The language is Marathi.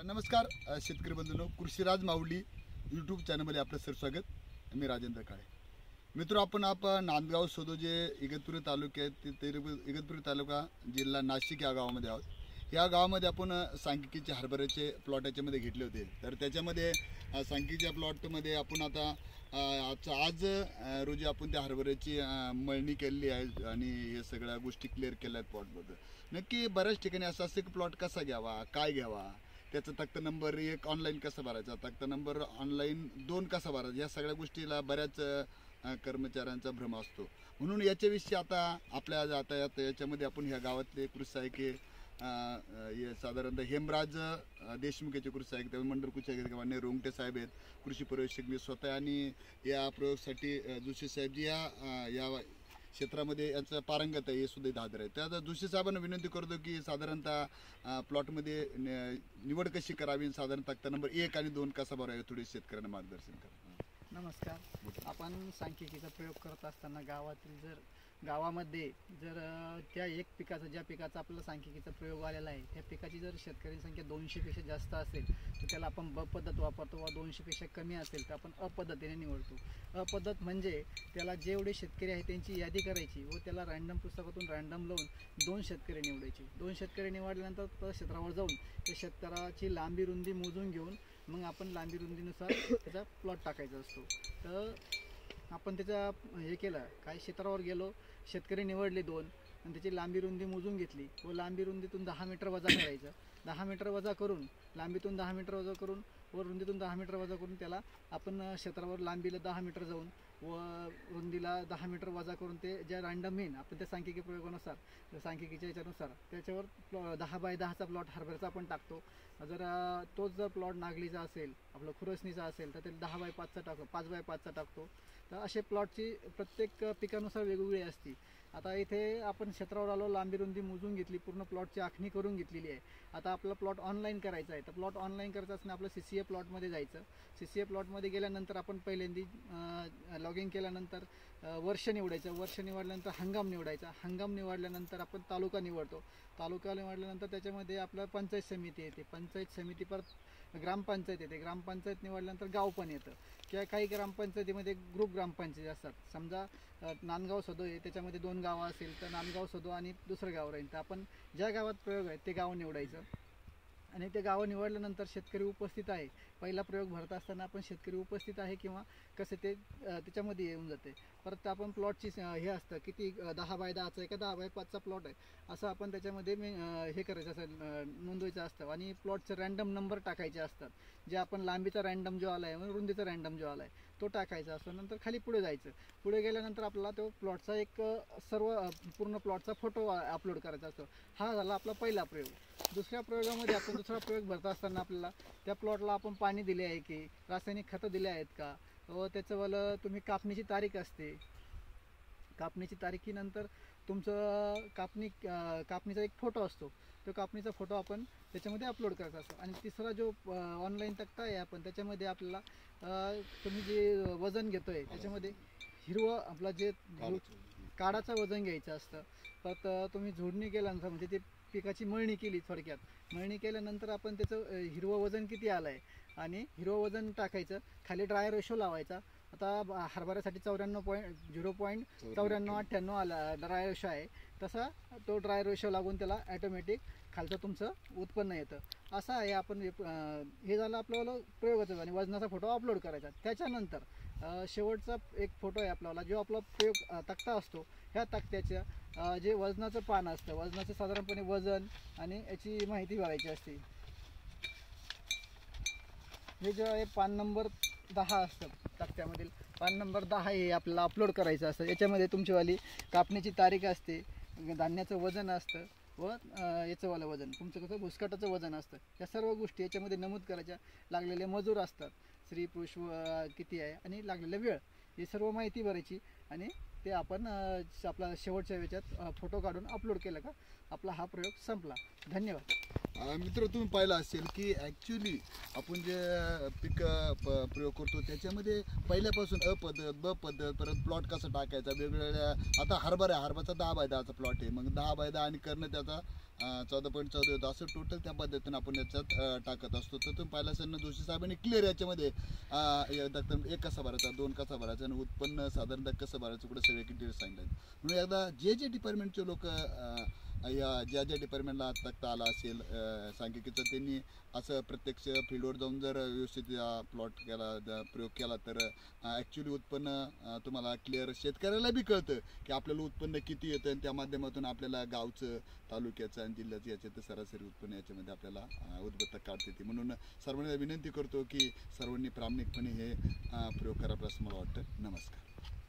नमस्कार शेतकरी बंधूंनो, कृषीराज माऊली यूट्यूब चॅनलमध्ये आपलं स्वागत। मी राजेंद्र काळे। मित्र, आपण नांदगाव सदो जे इगतपुरी तालुक्यात इगतपुरी तालुका जिल्हा नाशिक या गावामध्ये आहोत। या गावामध्ये आपण सांख्यिकीचे हरभऱ्याचे प्लॉट याच्यामध्ये घेतले होते। तर त्याच्यामध्ये सांख्यिकीच्या प्लॉटमध्ये आपण आता आज रोजी आपण त्या हरभऱ्याची मळणी केलेली आहे आणि हे सगळ्या गोष्टी क्लिअर केल्या आहेत प्लॉटबद्दल। नक्की बऱ्याच ठिकाणी असं असतं की प्लॉट कसा घ्यावा, काय घ्यावा, त्याचा तक्ता नंबर 1 ऑनलाईन कसा भरायचा, तक्ता नंबर ऑनलाईन 2 कसा भरायचा, या सगळ्या गोष्टीला बऱ्याच कर्मचाऱ्यांचा भ्रम असतो। म्हणून याच्याविषयी आता आपल्या याच्यामध्ये आपण ह्या गावातले कृषी सहाय्यक साधारणतः हेमराज देशमुख याचे कृषी सहाय्यक, मंडळ कृषी सहाय्यक मान्य रोंगटे साहेब आहेत, कृषी पर्यवेक्षक मी स्वतः, आणि या प्रयोगासाठी जोशी साहेब जी या क्षेत्रामध्ये यांचं पारंगत आहे, हे सुद्धा दादर आहे। त्या जोशी साहेबांना विनंती करतो की साधारणतः प्लॉटमध्ये निवड कशी करावी, साधारण तक्ता नंबर 1 आणि 2 कसा भरावा, थोडी शेतकऱ्यांना मार्गदर्शन करा। नमस्कार। आपण सांख्यिकीचा प्रयोग करत असताना गावामध्ये जर त्या एक पिकाचा, ज्या पिकाचा आपल्याला सांख्यिकीचा प्रयोग आलेला आहे, त्या पिकाची जर शेतकऱ्यांची संख्या 200पेक्षा जास्त असेल तर त्याला आपण ब पद्धत वापरतो, व 200पेक्षा कमी असेल तर आपण अपद्धतीने निवडतो। अपद्धत म्हणजे त्याला जेवढे शेतकरी आहेत त्यांची यादी करायची व त्याला रँडम पुस्तकातून रँडम लावून 2 शेतकरी निवडायचे। 2 शेतकरी निवडल्यानंतर त्या क्षेत्रावर जाऊन त्या शेतकऱ्याची लांबी रुंदी मोजून घेऊन मग आपण लांबी रुंदीनुसार त्याचा प्लॉट टाकायचा असतो। तर आपण त्याचा हे केलं, काय क्षेत्रावर गेलो, शेतकरी निवडले 2 आणि त्याची लांबी रुंदी मोजून घेतली व लांबी रुंदीतून 10 मीटर वजा करायचं। 10 मीटर वजा करून, लांबीतून 10 मीटर वजा करून व रुंदीतून 10 मीटर वजा करून त्याला आपण क्षेत्रावर लांबीला 10 मीटर जाऊन व रुंदीला 10 मीटर वजा करून ते ज्या रँडम येईन आपण त्या सांख्यिकी प्रयोगानुसार, सांख्यिकीच्या याच्यानुसार त्याच्यावर 10 बाय 10चा प्लॉट हरभऱ्याचा आपण टाकतो। जर तोच जर प्लॉट नागलीचा असेल, आपलं खुरसणीचा असेल तर ते 10 बाय 5चा टाकतो, 5 बाय 5चा टाकतो। तर असे प्लॉटची प्रत्येक पिकानुसार वेगवेगळी असते। आता इथे आपण क्षेत्रावर आलो, लांबी रुंदी मोजून घेतली, पूर्ण प्लॉटची आखणी करून घेतलेली आहे। आता आपला प्लॉट ऑनलाईन करायचा आहे, तर प्लॉट ऑनलाईन करायचं असताना आपलं CCA प्लॉटमध्ये जायचं। CCA प्लॉटमध्ये गेल्यानंतर आपण पहिल्यांदा लॉगिंग केल्यानंतर वर्ष निवडायचं, वर्ष निवडल्यानंतर हंगाम निवडायचा, हंगाम निवडल्यानंतर आपण तालुका निवडतो, तालुका निवडल्यानंतर त्याच्यामध्ये आपलं पंचायत समिती येते, पंचायत समिती परत ग्रामपंचायत येते, ग्रामपंचायत निवडल्यानंतर गाव पण येतं, किंवा काही ग्रामपंचायतीमध्ये ग्रुप ग्रामपंचायती असतात। समजा नांदगाव सदो आहे, त्याच्यामध्ये 2 गावं असेल तर नांदगाव सदो आणि दुसरं गाव राहील, तर आपण ज्या गावात प्रयोग आहे ते गाव निवडायचं। आणि ते गावं निवडल्यानंतर शेतकरी उपस्थित आहे, पहिला प्रयोग भरत असताना आपण शेतकरी उपस्थित आहे किंवा कसं ते त्याच्यामध्ये येऊन जाते। परत आपण प्लॉटची हे असतं किती 10 बाय 10चा आहे का 10 बाय 5चा प्लॉट आहे, असं आपण त्याच्यामध्ये हे करायचं असं नोंदवायचं असतं। आणि प्लॉटचे रँडम नंबर टाकायचे असतात, जे आपण लांबीचा रँडम जो आला आहे, रुंदीचा रँडम जो आला आहे तो टाकायचा असतो। नंतर खाली पुढे जायचं, पुढे गेल्यानंतर आपल्याला तो प्लॉटचा एक पूर्ण प्लॉटचा फोटो अपलोड करायचा असतो। हा झाला आपला पहिला प्रयोग। दुसऱ्या प्रयोगामध्ये आपण दुसरा प्रयोग भरत असताना आपल्याला त्या प्लॉटला आपण पाणी दिले आहे की, रासायनिक खतं दिले आहेत का, व त्याच्यावालं तुम्ही कापणीची तारीख असते, कापणीची तारखेनंतर तुमचं कापणीचा एक फोटो असतो, तो कापणीचा फोटो आपण त्याच्यामध्ये अपलोड करायचा असतो। आणि तिसरा जो ऑनलाईन तक्ता आहे आपण त्याच्यामध्ये आपल्याला तुम्ही जे वजन घेतोय त्याच्यामध्ये हिरवं आपला जे काडाचं वजन घ्यायचं असतं। परत तुम्ही झोडणी केल्यानंतर म्हणजे ते पिकाची मळणी केली, थोडक्यात मळणी केल्यानंतर आपण त्याचं हिरवं वजन किती आलं आहे आणि हिरवं वजन टाकायचं, खाली ड्राय रेशो लावायचा। आता हरभऱ्यासाठी 0.9498 आला ड्राय रेशो आहे, तसा तो ड्राय रेशो लागून त्याला ॲटोमॅटिक खालचं तुमचं उत्पन्न येतं। असं आहे। आपण हे झालं आपल्याला प्रयोगाचं आणि वजनाचा फोटो अपलोड करायचा। त्याच्यानंतर शेवटचा एक फोटो आहे आपल्याला, जो आपला प्रयोग तक्ता असतो, ह्या तक्त्याच्या जे वजनाचं पान असतं, वजनाचं साधारणपणे वजन आणि याची माहिती भरायची असते। हे जे आहे पान नंबर 10 असतं, तक्त्यामधील पान नंबर 10 हे आपल्याला अपलोड करायचं असतं। याच्यामध्ये तुमचीवाली कापणीची तारीख असते, धान्याचं वजन असतं व याचंवालं वजन, तुमचं कसं भुसकाटाचं वजन असतं, या सर्व गोष्टी याच्यामध्ये नमूद करायच्या। लागलेले मजूर असतात, स्त्री पुरुष किती आहे आणि लागलेला वेळ, ही सर्व माहिती भरायची आणि ते आपण आपला शेवटच्या याच्यात फोटो काढून अपलोड केलं का आपला हा प्रयोग संपला। धन्यवाद। मित्र तुम्ही पाहिलं असेल की ॲक्च्युली आपण जे पीक प्रयोग करतो त्याच्यामध्ये पहिल्यापासून अ पद्धत ब पद्धत परत प्लॉट कसा टाकायचा वेगवेगळ्या आता हरभराचा 10x10 प्लॉट आहे मग 10x10 आणि करणं त्याचा 14.14 होतं असं टोटल त्या पद्धतीनं आपण याच्यात टाकत असतो. तर तुम्ही पाहिलं असेल ना जोशी साहेबांनी क्लिअर याच्यामध्ये एक कसा भरायचा 2 कसा भरायचा आणि उत्पन्न साधारणतः कसं भरायचं कुठे सगळे डिटेल्स सांगितलं. म्हणून एकदा जे डिपार्टमेंटचे लोक या ज्या डिपार्टमेंटला तक्ता आला असेल सांख्यिकीचा त्यांनी असं प्रत्यक्ष फील्डवर जाऊन जर व्यवस्थित प्लॉट केला प्रयोग केला तर ॲक्च्युली उत्पन्न तुम्हाला क्लिअर शेतकऱ्याला बी कळतं की आपल्याला उत्पन्न किती येतं आणि त्या माध्यमातून आपल्याला गावचं तालुक्याचं आणि जिल्ह्याचं याच्यात सरासरी उत्पन्न याच्यामध्ये आपल्याला उद्बत्ता काढता येते. म्हणून सर्वांना विनंती करतो की सर्वांनी प्रामाणिकपणे हे प्रयोग करावा असं मला वाटतं. नमस्कार.